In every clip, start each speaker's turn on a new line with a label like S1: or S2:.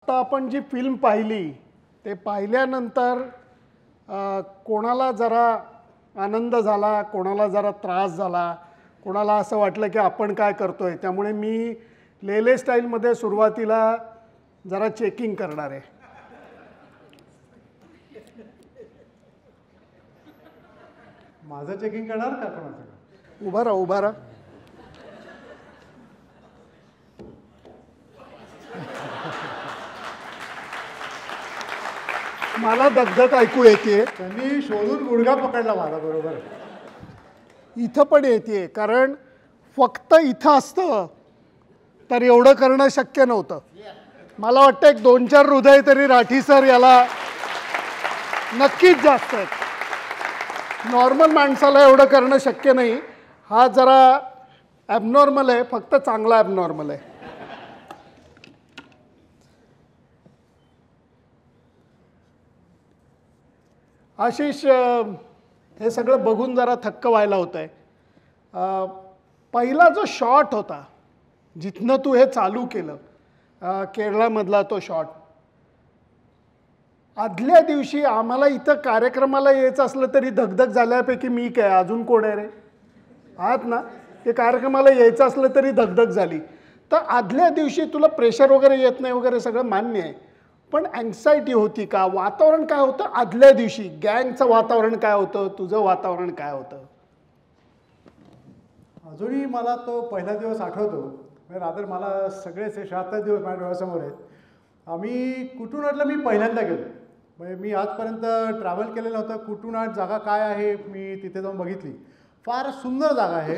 S1: आता आपण जी फिल्म पाहिली ते पाहिल्यानंतर कोणाला जरा आनंद झाला, कोणाला जरा त्रास झाला, कोणाला असं वाटलं की आपण काय करतोय. त्यामुळे मी लेले स्टाईलमध्ये सुरुवातीला जरा चेकिंग करणार आहे.
S2: माझं चेकिंग करणार का कोणाचं?
S1: उभा राहा, उभा राहा. मला दगदग ऐकू येते.
S2: त्यांनी शोधून गुडघा पकडला माझा बरोबर.
S1: इथं पण येते, कारण फक्त इथं असतं तर एवढं करणं शक्य नव्हतं. मला वाटतं एक 2-4 हृदय तरी राठी सर याला नक्कीच जास्त आहेत. नॉर्मल माणसाला एवढं करणं शक्य नाही. हा जरा ॲबनॉर्मल आहे, फक्त चांगला ॲबनॉर्मल आहे. आशिष, हे सगळं बघून जरा थक्क व्हायला होतं आहे. पहिला जो शॉट होता जिथनं तू हे चालू केलं, केरळामधला तो शॉट, आदल्या दिवशी आम्हाला इथं कार्यक्रमाला यायचं असलं तरी धगधग झाल्यापैकी मी काय, अजून कोण आहे रे आहात ना, हे कार्यक्रमाला यायचं असलं तरी धगधग झाली. तर आदल्या दिवशी तुला प्रेशर वगैरे येत नाही वगैरे सगळं मान्य आहे, पण अँक्सायटी होती का? वातावरण काय होतं आदल्या दिवशी? गँगचं वातावरण काय होतं, तुझं वातावरण काय होतं?
S2: अजूनही मला तो पहिला दिवस आठवतो. रादर मला सगळेच 76 दिवस माझ्या डोळ्यासमोर आहेत. आम्ही कुटुनाटला मी पहिल्यांदा गेलो. म्हणजे मी आजपर्यंत ट्रॅव्हल केलेलं नव्हतं. कुटुनाट जागा काय आहे मी तिथे जाऊन बघितली. फार सुंदर जागा आहे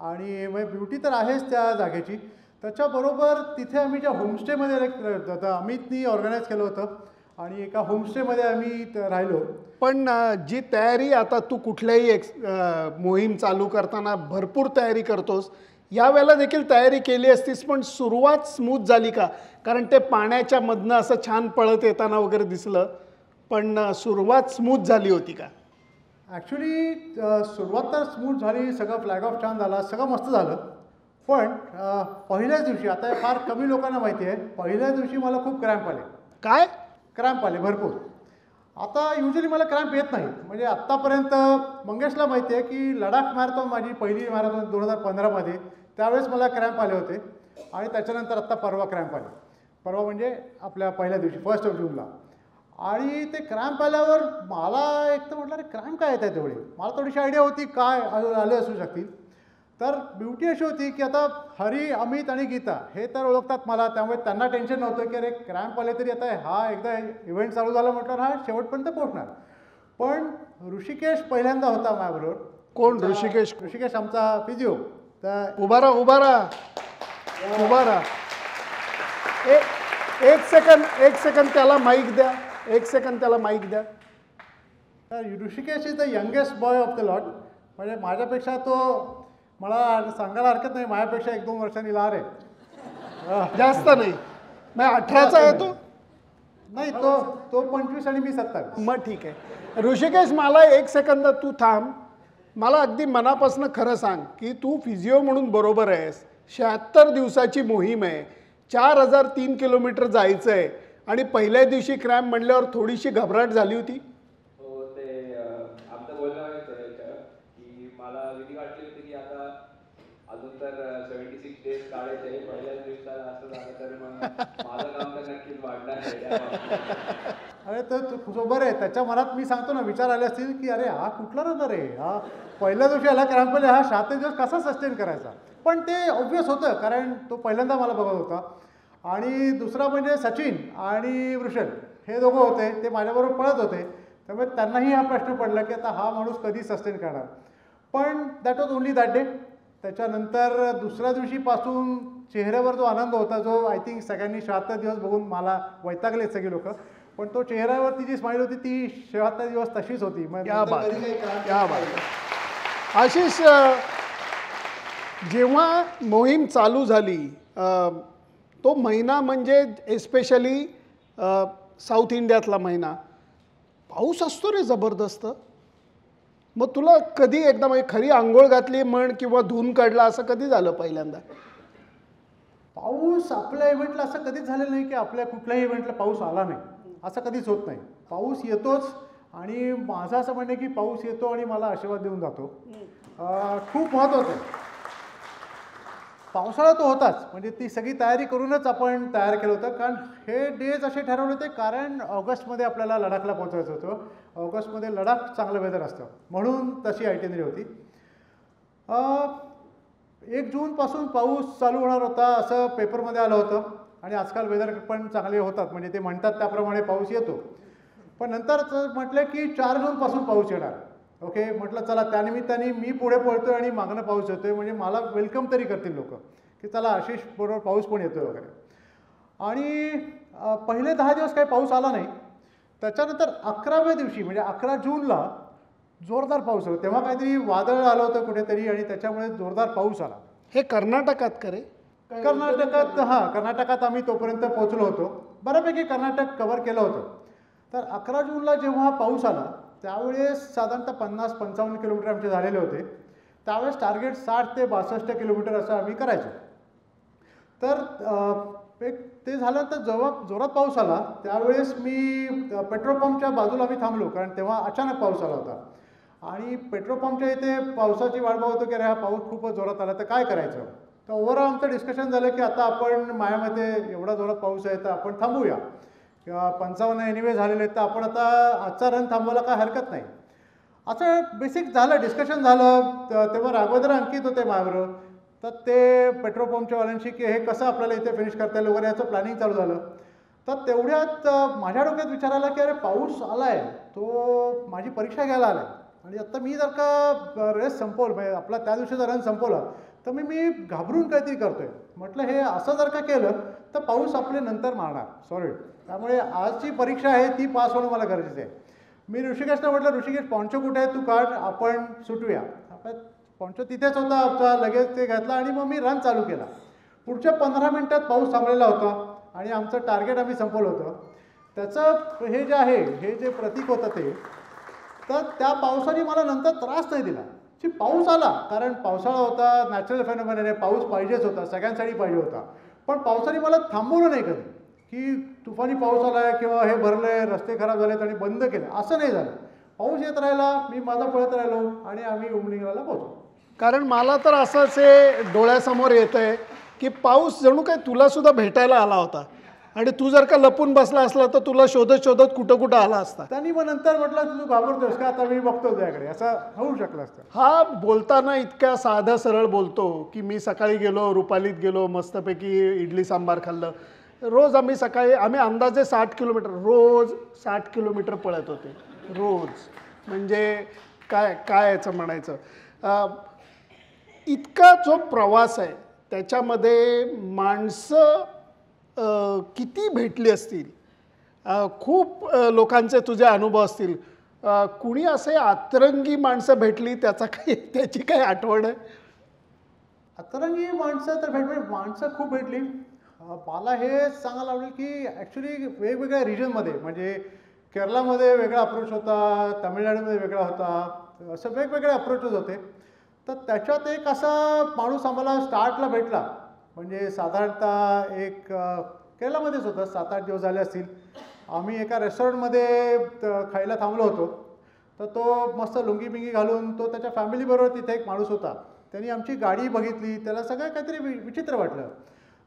S2: आणि म्हणजे ब्युटी तर आहेच त्या जागेची. त्याच्याबरोबर तिथे आम्ही ज्या होमस्टेमध्ये अमितनी ऑर्गनाईज केलं होतं आणि एका होमस्टेमध्ये आम्ही राहिलो.
S1: पण जी तयारी आता तू कुठल्याही मोहीम चालू करताना भरपूर तयारी करतोस, यावेळेला देखील तयारी केली असतीस, पण सुरुवात स्मूथ झाली का? कारण ते पाण्याच्या मधनं असं छान पळत येताना वगैरे दिसलं, पण सुरुवात स्मूथ झाली होती का?
S2: ॲक्च्युली सुरुवात तर स्मूथ झाली, सगळं फ्लॅग ऑफ छान झाला, सगळं मस्त झालं. पण पहिल्याच दिवशी, आता फार कमी लोकांना माहिती आहे, पहिल्याच दिवशी मला खूप क्रॅम्प आले.
S1: काय?
S2: क्रॅम्प आले भरपूर. आता युजली मला क्रॅम्प येत नाही. म्हणजे आत्तापर्यंत मंगेशला माहिती आहे की लडाख मॅरेथॉन माझी पहिली मॅरेथॉन 2015मध्ये, त्यावेळेस मला क्रॅम्प आले होते आणि त्याच्यानंतर आत्ता परवा क्रॅम्प आले. परवा म्हणजे आपल्या पहिल्या दिवशी 1 जूनला. आणि ते क्रॅम्प आल्यावर मला एक तर म्हटलं अरे क्रॅम्प काय येत आहे तेवढे. मला थोडीशी आयडिया होती काय आले असू शकतील. तर ब्युटी अशी होती की आता हरी, अमित आणि गीता हे तर ओळखतात मला, त्यामुळे त्यांना टेन्शन नव्हतं की अरे क्रॅम्प आले तरी आता हा एकदा इव्हेंट चालू झाला म्हटलं हा शेवटपर्यंत पोहोचणार. पण ऋषिकेश पहिल्यांदा होता माझ्याबरोबर.
S1: कोण ऋषिकेश?
S2: ऋषिकेश आमचा फिजिओ. तर
S1: उभा राहा, उभा राहा, उभा राहा. एक सेकंद त्याला माईक द्या. 1 सेकंद त्याला माईक द्या.
S2: तर Rishikesh is the youngest boy of the lot. म्हणजे माझ्यापेक्षा तो, मला सांगायला हरकत नाही, माझ्यापेक्षा 1-2 वर्षांनी लहान आहे.
S1: जास्त नाही. मग 18चा आहे तो?
S2: नाही, तो 25 आणि मी 27.
S1: मग ठीक आहे. ऋषिकेश, मला 1 सेकंद तू थांब. मला अगदी मनापासून खरं सांग की तू फिजिओ म्हणून बरोबर आहेस. 76 दिवसाची मोहीम आहे, 4003 किलोमीटर जायचं आहे आणि पहिल्या दिवशी क्रॅम्प म्हणल्यावर थोडीशी घबराट झाली होती?
S3: हो, ते आमचं बोलणं की मला भीती वाटली होती की आता अजून तर 76 डेज काढायचे, पहिल्याच दिवसाला असं झालं तर मग माझं काम तर नक्कीच वाढणार आहे.
S2: अरे तर तू बरं आहे. त्याच्या मनात मी सांगतो ना विचार आले असतील की अरे हा कुठला रनर आहे, हा पहिल्या दिवशी याला क्रॅम्प आले, हा 76 दिवस कसा सस्टेन करायचा. पण ते ऑब्व्हियस होतं कारण तो पहिल्यांदा मला बघत होता. आणि दुसरा म्हणजे सचिन आणि वृषल हे दोघं होते, ते माझ्याबरोबर पळत होते. त्यामुळे त्यांनाही हा प्रश्न पडला की आता हा माणूस कधी सस्टेन करणार. पण that was only that day. त्याच्यानंतर दुसऱ्या दिवशीपासून चेहऱ्यावर जो आनंद होता, जो आय थिंक सगळ्यांनी 76 दिवस बघून मला वैतागलेत सगळी लोक, पण तो चेहऱ्यावरती जी स्माईल होती ती 76 दिवस तशीच होती.
S1: क्या बात, क्या बात. आशिष, जेव्हा मोहीम चालू झाली तो महिना म्हणजे एस्पेशली साऊथ इंडियातला महिना, पाऊस असतो रे जबरदस्त. मग तुला कधी एकदा म्हणजे खरी आंघोळ घातली म्हण किंवा धुवून काढला असं कधी झालं पहिल्यांदा?
S2: पाऊस आपल्या इव्हेंटला असं कधीच झालेलं नाही की आपल्या कुठल्याही इव्हेंटला पाऊस आला नाही, असं कधीच होत नाही. पाऊस येतोच आणि माझं असं म्हणणं आहे की पाऊस येतो आणि मला आशीर्वाद देऊन जातो. खूप महत्त्वाचं आहे. पावसाळा तो होताच, म्हणजे ती सगळी तयारी करूनच आपण तयार केलं होतं, कारण हे डेज असे ठरवले होते कारण ऑगस्टमध्ये आपल्याला लडाखला पोहोचायचं होतं. ऑगस्टमध्ये लडाख चांगलं वेदर असतं म्हणून तशी आयटिनरी होती. 1 जूनपासून पाऊस चालू होणार होता असं पेपरमध्ये आलं होतं आणि आजकाल वेदर पण चांगले होतात, म्हणजे ते म्हणतात त्याप्रमाणे पाऊस येतो. पण नंतर म्हटलं की 4 जूनपासून पाऊस येणार. ओके, म्हटलं चला त्यानिमित्ताने मी पुढे पळतोय आणि मागणं पाऊस येतोय, म्हणजे मला वेलकम तरी करतील लोक की चला आशिष बरोबर पाऊस पण येतोय वगैरे. आणि पहिले 10 दिवस काही पाऊस आला नाही. त्याच्यानंतर 11व्या दिवशी म्हणजे 11 जूनला जोरदार पाऊस आला. तेव्हा काहीतरी वादळ आलं होतं कुठेतरी आणि त्याच्यामुळे जोरदार पाऊस आला.
S1: हे कर्नाटकात करे?
S2: कर्नाटकात, हां, कर्नाटकात आम्ही तोपर्यंत पोहोचलो होतो. बऱ्यापैकी कर्नाटक कव्हर केलं होतं. तर 11 जूनला जेव्हा पाऊस आला त्यावेळेस साधारणतः 50-55 किलोमीटर आमचे झालेले होते. त्यावेळेस टार्गेट 60 ते 62 किलोमीटर असं आम्ही करायचो. तर ते झाल्यानंतर जेव्हा जोरात पाऊस आला त्यावेळेस मी पेट्रोल पंपच्या बाजूला आम्ही थांबलो, कारण तेव्हा अचानक पाऊस आला होता आणि पेट्रोल पंपच्या इथे पावसाची वाट बघत होतो की अरे हा पाऊस खूपच जोरात आला तर काय करायचं. तर ओव्हरऑल आमचं डिस्कशन झालं की आता आपण माझ्यामध्ये एवढा जोरात पाऊस आहे तर आपण थांबूया, किंवा 55 एनिवे झालेले आहेत तर आपण आता आजचा रन थांबवायला काय हरकत नाही. असं बेसिक झालं, डिस्कशन झालं. तेव्हा राघवेंद्र अंकित होते माझ्याबरोबर. तर ते पेट्रोल पंपच्या वाल्यांशी की हे कसं आपल्याला इथे फिनिश करता येईल वगैरे याचं प्लॅनिंग चालू झालं. तर तेवढ्यात माझ्या डोक्यात विचार आला की अरे पाऊस आला आहे, तो माझी परीक्षा घ्यायला आला आहे आणि आत्ता मी जर का रेस संपवलं, म्हणजे आपला त्या दिवशीचा रन संपवला तर मी घाबरून काहीतरी करतोय. म्हटलं हे असं जर का केलं तर पाऊस आपले नंतर मारणार सॉलिड. त्यामुळे आजची परीक्षा आहे ती पास होणं मला गरजेचं आहे. मी ऋषिकेशला म्हटलं ऋषिकेश पॉन्चो कुठे आहे, तू काढ, आपण सुटूया. आपण पॉन्चो तिथेच होता आमचा, लगेच ते घातला आणि मग मी रन चालू केला. पुढच्या 15 मिनटात पाऊस थांबलेला होता आणि आमचं टार्गेट आम्ही संपवलं होतं. त्याचं हे जे आहे, हे जे प्रतीक होतं ते, तर त्या पावसाने मला नंतर त्रास नाही दिला. पाऊस आला कारण पावसाळा होता, नॅचरल फेनॉमेनन आहे, पाऊस पाहिजेच होता, सगळ्यांसाठी पाहिजे होता. पण पावसाने मला थांबवलं नाही कधी की तुफानी पाऊस आला आहे किंवा हे भरलं आहे, रस्ते खराब झालेत आणि बंद केले, असं नाही झालं. पाऊस येत राहिला, मी माझा पळत राहिलो आणि आम्ही उमलिंगला पोहोचलो.
S1: कारण मला तर असंच हे डोळ्यासमोर येत आहे की पाऊस जणू काय तुलासुद्धा भेटायला आला होता आणि तू जर का लपून बसला असला तर तुला शोधत शोधत कुठं कुठं आला असता.
S2: त्यांनी मग नंतर म्हटलं तू घाबरतोस का, आता मी बघतो त्याकडे, असं होऊ शकलं असतं.
S1: हा बोलताना इतक्या साधं सरळ बोलतो की मी सकाळी गेलो, रुपालीत गेलो, मस्तपैकी इडली सांबार खाल्लं. रोज आम्ही अंदाजे 60 किलोमीटर, रोज 60 किलोमीटर पळत होते रोज. म्हणजे काय याचं म्हणायचं, इतका जो प्रवास आहे त्याच्यामध्ये माणसं किती भेटली असतील, खूप लोकांचे तुझे अनुभव असतील. कुणी असे अतरंगी माणसं भेटली त्याची काही आठवण आहे?
S2: अतरंगी माणसं तर माणसं खूप भेटली. मला हे सांगायला आवडेल की ॲक्च्युली वेगवेगळ्या रिजनमध्ये, म्हणजे केरळामध्ये वेगळा अप्रोच होता, तामिळनाडूमध्ये वेगळा होता, असं वेगवेगळे अप्रोचेस होते. तर त्याच्यात एक असा माणूस आम्हाला स्टार्टला भेटला, म्हणजे साधारणतः एक केरळामध्येच होतं, 7-8 दिवस झाले असतील. आम्ही एका रेस्टॉरंटमध्ये खायला थांबलो होतो. तर तो मस्त लुंगी बिंगी घालून तो त्याच्या फॅमिलीबरोबर तिथे एक माणूस होता. त्यांनी आमची गाडी बघितली, त्याला सगळं काहीतरी विचित्र वाटलं.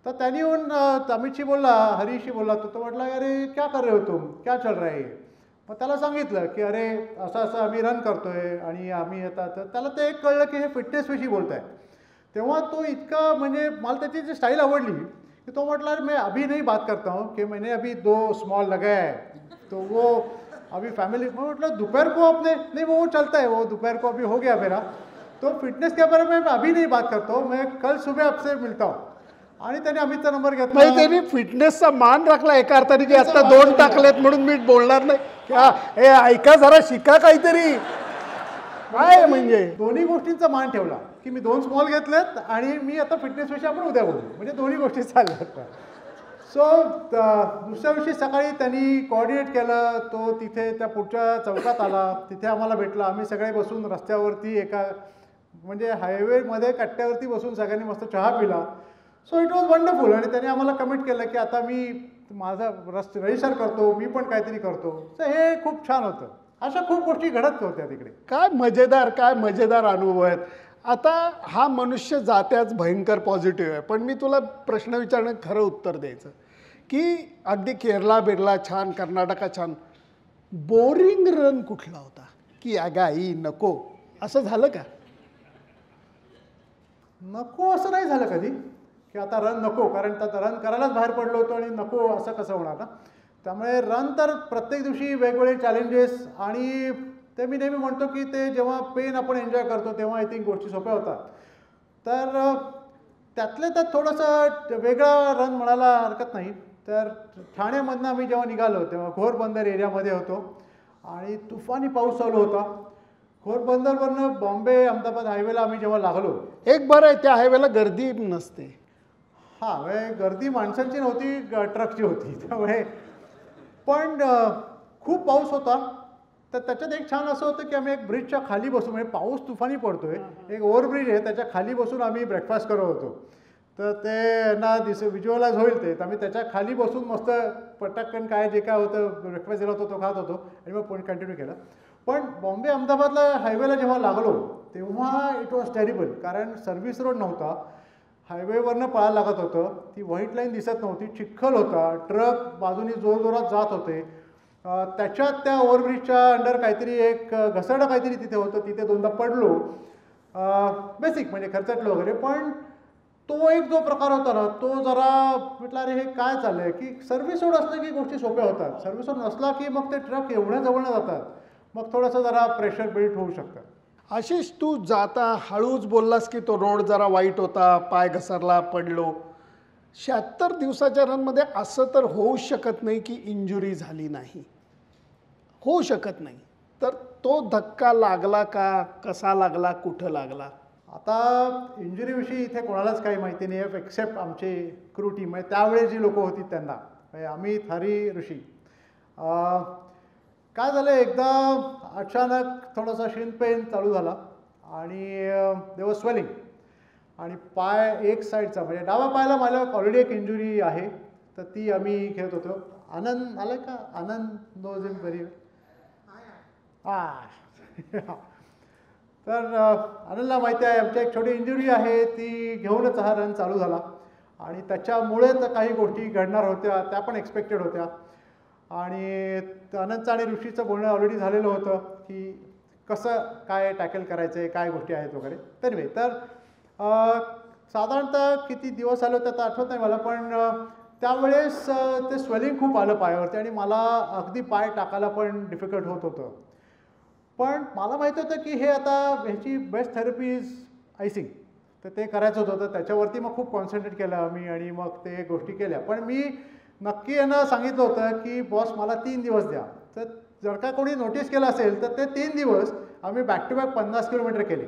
S2: तर त्यांनी येऊन अमितशी बोलला, हरीशशी बोलला, तो म्हटला अरे क्या कर रहे हो तुम, क्या चल रहा है. मग त्याला सांगितलं की अरे असं असं आम्ही रन करतोय आणि आम्ही येतात. तर त्याला ते एक कळलं की हे फिटनेसविषयी बोलत आहे. तेव्हा तो इतका, म्हणजे मला त्याची जी स्टाईल आवडली की तो म्हटला अरे मैं अभी नहीं बात करता हूँ कि मैंने अभी 2 स्मॉल लगाया है तो वो अभी फैमिली. मैं म्हटलं दोपहर को आपने, नहीं वो चलता है, वो दोपहर को अभी हो गया मेरा, तो फिटनेस के बारे में मैं अभी नहीं बात करता हूँ, मैं कल सुबह आपसे मिलता हूँ. आणि त्याने अमितचा नंबर घेतला.
S1: म्हणजे त्यांनी फिटनेसचा मान राखला एका अर्थाने की आता 2 टाकलेत म्हणून मी बोलणार नाही. हे ऐका जरा, शिका काहीतरी. काय म्हणजे
S2: दोन्ही गोष्टींचा मान ठेवला की मी 2 स्मॉल घेतलेत आणि मी आता फिटनेसविषयी आपण उद्या बोलू, म्हणजे दोन्ही गोष्टी चालल्यात. सो दुसऱ्या दिवशी सकाळी त्यांनी कोऑर्डिनेट केलं. तो तिथे त्या पुढच्या चौकात आला, तिथे आम्हाला भेटला. आम्ही सगळे बसून रस्त्यावरती एका म्हणजे हायवेमध्ये कट्ट्यावरती बसून सगळ्यांनी मस्त चहा पिला. So it was wonderful. आणि त्याने आम्हाला कमिट केलं की आता मी माझा रजिस्टर करतो, मी पण काहीतरी करतो. सो हे खूप छान होतं. अशा खूप गोष्टी घडत होत्या तिकडे.
S1: काय मजेदार अनुभव आहेत. आता हा मनुष्य जात्याच भयंकर पॉझिटिव्ह आहे, पण मी तुला प्रश्न विचारणं खरं उत्तर द्यायचं की अगदी केरला बिरला छान, कर्नाटका छान, बोरिंग रन कुठला होता की अगाई नको असं झालं का?
S2: नको असं नाही झालं कधी की आता रन नको, कारण आता रन करायलाच बाहेर पडलो होतो आणि नको असं कसं होणार ना. त्यामुळे रन तर प्रत्येक दिवशी वेगवेगळे चॅलेंजेस. आणि ते मी नेहमी म्हणतो की ते जेव्हा पेन आपण एन्जॉय करतो तेव्हा आय थिंक गोष्टी सोप्या होतात. तर त्यातल्या त्यात थोडंसं वेगळा रन म्हणायला हरकत नाही. तर ठाण्यामधनं आम्ही जेव्हा निघालो तेव्हा घोरबंदर एरियामध्ये होतो आणि तुफानी पाऊस चालू होता. घोरबंदरवरनं बॉम्बे अहमदाबाद हायवेला आम्ही जेव्हा लागलो,
S1: एक बरं आहे त्या हायवेला गर्दी नसते.
S2: हां, म्हणजे गर्दी माणसांची नव्हती, ट्रकची होती. त्यामुळे पण खूप पाऊस होता. तर त्याच्यात एक छान असं होतं की आम्ही एक ब्रिजच्या खाली बसून, म्हणजे पाऊस तुफानी पडतोय, एक ओव्हरब्रिज आहे त्याच्या खाली बसून आम्ही ब्रेकफास्ट करत होतो. तर ते ना व्हिज्युअलाइज होईल ते. तर आम्ही त्याच्या खाली बसून मस्त पटकन काय जे काय होतं ब्रेकफास्ट दिला होता तो खात होतो आणि मग पण कंटिन्यू केलं. पण बॉम्बे अहमदाबादला हायवेला जेव्हा लागलो तेव्हा इट वॉज टेरिबल, कारण सर्व्हिस रोड नव्हता, हायवेवरनं पळायला लागत होतं, ती व्हाईट लाईन दिसत नव्हती, चिखल होता, ट्रक बाजूनी जोरजोरात जात होते. त्याच्यात त्या ओव्हरब्रिजच्या अंडर काहीतरी एक घसरडं काहीतरी तिथे होतं, तिथे दोनदा पडलो, बेसिक म्हणजे खर्चटलो वगैरे. पण तो एक जो प्रकार होता ना तो जरा म्हटलं अरे हे काय चाललं आहे की सर्व्हिस रोड असलं की गोष्टी सोप्या होतात, सर्व्हिस रोड नसला की मग ते ट्रक एवढ्या जवळनं जातात, मग थोडंसं जरा प्रेशर बिल्ड होऊ शकतं.
S1: आशिष, तू जाता हळूच बोललास की तो रोड जरा वाईट होता, पाय घसरला, पडलो. 76 दिवसाच्या रनमध्ये असं तर होऊ शकत नाही की इंजुरी झाली नाही, होऊ शकत नाही. तर तो धक्का लागला का, कसा लागला, कुठं लागला?
S2: आता इंजुरीविषयी इथे कोणालाच काही माहिती नाही आहे एक्सेप्ट आमची क्रू टीम, म्हणजे त्यावेळेस जी लोकं होती त्यांना, म्हणजे अमित, हरी, ऋषी. काय झालं, एकदा अचानक थोडासा शिन पेन चालू झाला आणि देवर स्वेलिंग, आणि पाय एक साईडचा म्हणजे डावा पायाला मला ऑलरेडी एक इंजुरी आहे, तर ती आम्ही खेळत होतो. आनंद आलं का? आनंद नोज इम व्हेरी वेल. तर आनंदला माहिती आहे आमची एक छोटी इंजुरी आहे, ती घेऊनच हा रन चालू झाला. आणि त्याच्यामुळे तर काही गोष्टी घडणार होत्या, त्या पण एक्सपेक्टेड होत्या. आणि आनंदचं आणि ऋषीचं बोलणं ऑलरेडी झालेलं होतं की कसं काय टॅकल करायचं आहे, काय गोष्टी आहेत वगैरे. तरी तर साधारणतः किती दिवस आले होते आता आठवत नाही मला, पण त्यावेळेस ते स्वेलिंग खूप आलं पायावरती आणि मला अगदी पाय टाकायला पण डिफिकल्ट होत होतं. पण मला माहिती होतं की हे आता ह्याची बेस्ट थेरपी इज आयसिंग, तर ते करायचं होतं. तर त्याच्यावरती मग खूप कॉन्सन्ट्रेट केलं आम्ही आणि मग ते गोष्टी केल्या. पण मी नक्की यांना सांगितलं होतं की बॉस मला 3 दिवस द्या. तर जर का कोणी नोटीस केलं असेल तर ते 3 दिवस आम्ही बॅक टू बॅक 50 किलोमीटर केले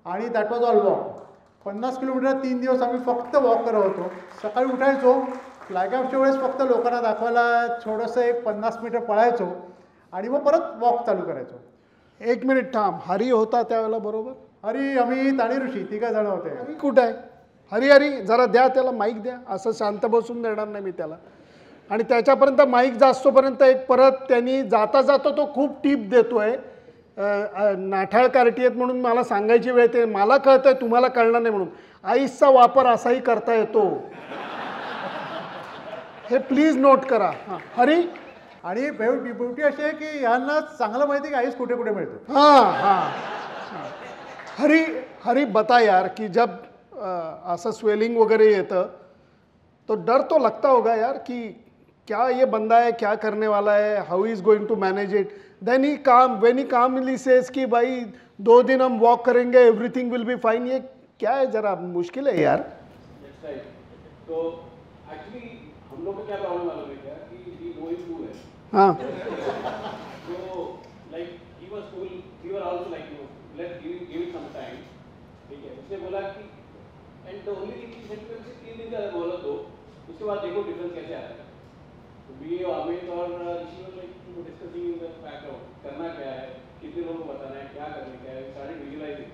S2: आणि that was all walk. 50 kilometre 3 दिवस आम्ही फक्त वॉक करत होतो. सकाळी उठायचो, फ्लॅग ऑफच्या वेळेस फक्त लोकांना दाखवायला थोडंसं एक 50 मीटर पळायचो आणि मग परत वॉक चालू करायचो.
S1: 1 मिनिट थांब, हरी होता त्यावेळेला बरोबर?
S2: हरी, अमित आणि ऋषी 3 जण होते.
S1: हरी कुठं आहे? हरी जरा द्या त्याला माईक द्या, असं शांत बसून देणार नाही मी त्याला. आणि त्याच्यापर्यंत माईक जास्तोपर्यंत एक परत त्यांनी जाता जाता तो खूप टीप देतोय, नाठाळ कार्टी आहेत म्हणून मला सांगायची वेळ ते मला कळतंय तुम्हाला कळणार नाही म्हणून. आईसचा वापर असाही करता येतो, हे प्लीज नोट करा. हां हरी.
S2: आणि ब्युटी अशी आहे की यांना चांगलं माहिती आहे की आईस कुठे कुठे मिळतो.
S1: हाँ हाँ हरी बता यार कि जब ऐसा स्वेलिंग वगैरह येतं तो डर तो लगता होगा यार कि क्या ये बंदा है, क्या करने वाला है, how is going to manage it. Then when he Kamli says कि भाई 2 दिन हम वॉक करेंगे, एवरीथिंग विल बी फाइन. ये क्या है, जरा मुश्किल है यार.
S4: तो एक्चुअली हम लोग को क्या प्रॉब्लम मालूम है क्या कि ही गोइंग टू है.
S1: हाँ
S4: तो लाइक ही was cool, we were also like you, let's give it some time. ठीक है, उसने बोला कि and the only thing is that 3 दिन का बोला तो उसके बाद देखो डिफरेंस कैसे आता है. तो वी अमित और ऋषि ने like discussing in the background करना क्या है, कितने लोगों को बताना है, क्या करने क्या है, सारी विजुअलाइजिंग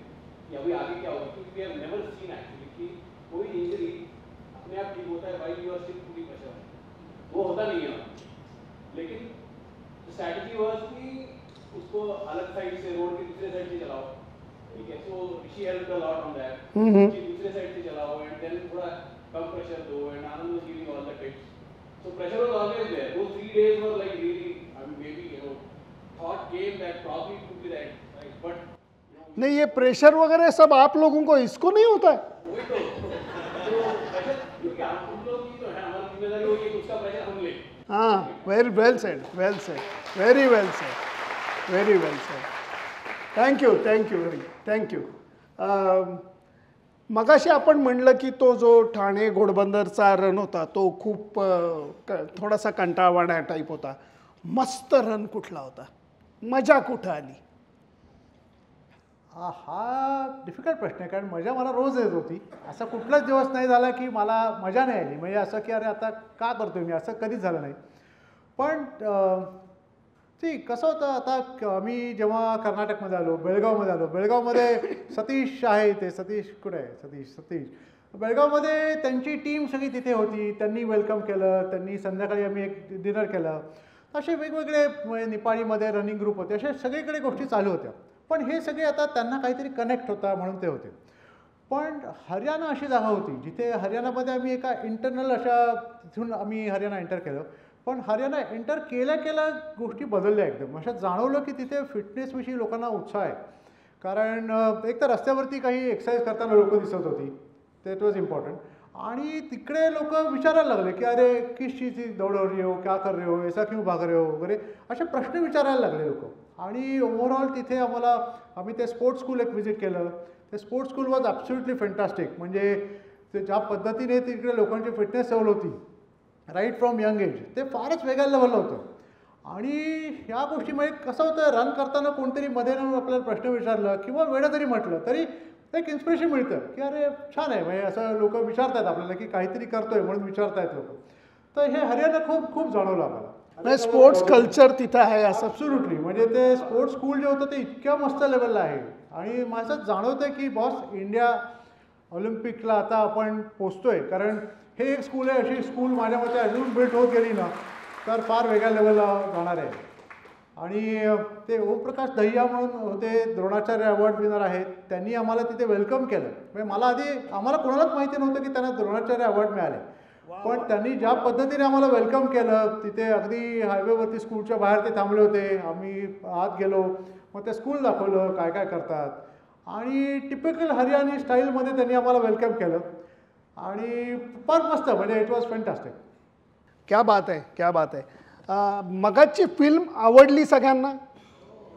S4: कि अभी आगे क्या होगा. क्योंकि we have never seen actually कि कोई इंजरी अपने आप ठीक होता है भाई, you are still putting pressure, वो होता नहीं है। लेकिन स्ट्रैटेजी वाज कि उसको अलग साइड से, रोड के दूसरे साइड से चलाओ, ठीक है। So she helped a lot on that कि दूसरे साइड से चलाओ एंड देन थोड़ा कम प्रेशर दो, एंड आनंद वाज giving all the tips. So pressure was always there. Those 3 days were like really, I mean, maybe, you know, thought came that probably it would be right, but
S1: नहीं, ये pressure वगैरह सब आप लोगों को, इसको नहीं होता है।
S4: वही तो प्रेशर क्योंकि हम लोग की तो है, हमारी जिम्मेदारी होगी कि उसका प्रेशर हम ले।
S1: हाँ, वेरी वेल सेड, वेल सेड, वेरी वेल सेड, वेरी वेल सेड। Thank you, thank you, thank you. मगाशी आपण म्हणलं की तो जो ठाणे घोडबंदरचा रन होता तो खूप थोडासा कंटाळवाणा टाईप होता. मस्त रन कुठला होता, मजा कुठं आली?
S2: हा डिफिकल्ट प्रश्न आहे, कारण मजा मला रोज येत होती. असा कुठलाच दिवस नाही झाला की मला मजा नाही आली, म्हणजे असं की अरे आता का करतोय मी, असं कधीच झालं नाही. पण ठीक कसं होतं, आता मी जेव्हा कर्नाटकमध्ये आलो, बेळगावमध्ये आलो, बेळगावमध्ये सतीश आहे, ते सतीश कुठे आहे, सतीश बेळगावमध्ये त्यांची टीम सगळी तिथे होती. त्यांनी वेलकम केलं, त्यांनी संध्याकाळी आम्ही एक डिनर केलं. असे वेगवेगळे निपाळीमध्ये रनिंग ग्रुप होते, अशा सगळीकडे गोष्टी चालू होत्या. पण हे सगळे आता त्यांना काहीतरी कनेक्ट होता म्हणून ते होते. पण हरियाणा अशी जागा होती जिथे हरियाणामध्ये आम्ही एका इंटरनल अशा तिथून आम्ही हरियाणा एंटर केलं. पण हरियाणा एंटर केल्या केल्या गोष्टी बदलल्या एकदम. असं जाणवलं की तिथे फिटनेसविषयी लोकांना उत्साह आहे. कारण एक तर रस्त्यावरती काही एक्सरसाइज करताना लोक दिसत होती, दॅट वॉज इम्पॉर्टंट. आणि तिकडे लोक विचारायला लागले की अरे किस चीज दौड़ रही हो, क्या कर रहे हो, ऐसा क्यों भाग रहे हो वगैरे असे प्रश्न विचारायला लागले लोक. आणि ओव्हरऑल तिथे आम्ही ते स्पोर्ट्स स्कूल एक व्हिजिट केलं. ते sports school was absolutely fantastic. म्हणजे ते ज्या पद्धतीने तिकडे लोकांची फिटनेस लेवल होती राईट फ्रॉम यंग एज, ते फारच वेगळ्या लेवलला होतं. आणि ह्या गोष्टीमुळे कसं होतं, रन करताना कोणतरी मध्ये राहून आपल्याला प्रश्न विचारलं किंवा वेळं जरी म्हटलं तरी एक इन्स्पिरेशन मिळतं की अरे छान आहे, म्हणजे असं लोक विचारतात आपल्याला की काहीतरी करतोय म्हणून विचारतायत लोक. तर हे हरियाणा खूप खूप जाणवलं आम्हाला.
S1: स्पोर्ट्स कल्चर तिथं आहे असं.
S2: ॲब्सोल्युटली. म्हणजे ते स्पोर्ट्स स्कूल जे होतं ते इतक्या मस्त लेवलला आहे. आणि माझं जाणवतं की बॉस इंडिया ऑलिम्पिकला आता आपण पोचतोय. कारण हे एक स्कूल आहे, अशी स्कूल माझ्या मते अजून बिल्ड होत गेली ना तर फार वेगळ्या लेवलला जाणार आहे. आणि ते ओमप्रकाश दहिया म्हणून होते, द्रोणाचार्य अवॉर्ड विनर आहेत, त्यांनी आम्हाला तिथे वेलकम केलं. म्हणजे आम्हाला कोणालाच माहिती नव्हतं की त्यांना द्रोणाचार्य अवॉर्ड मिळाले. पण त्यांनी ज्या पद्धतीने आम्हाला वेलकम केलं, तिथे अगदी हायवेवरती स्कूलच्या बाहेर ते थांबले होते. आम्ही आत गेलो, मग ते स्कूल दाखवलं काय काय करतात. आणि टिपिकल हरियाणी स्टाईलमध्ये त्यांनी आम्हाला वेलकम केलं. आणि फार मस्त, म्हणजे इट वॉज फॅन्टास्टिक.
S1: क्या बात आहे, क्या बात आहे. मगाची फिल्म आवडली सगळ्यांना?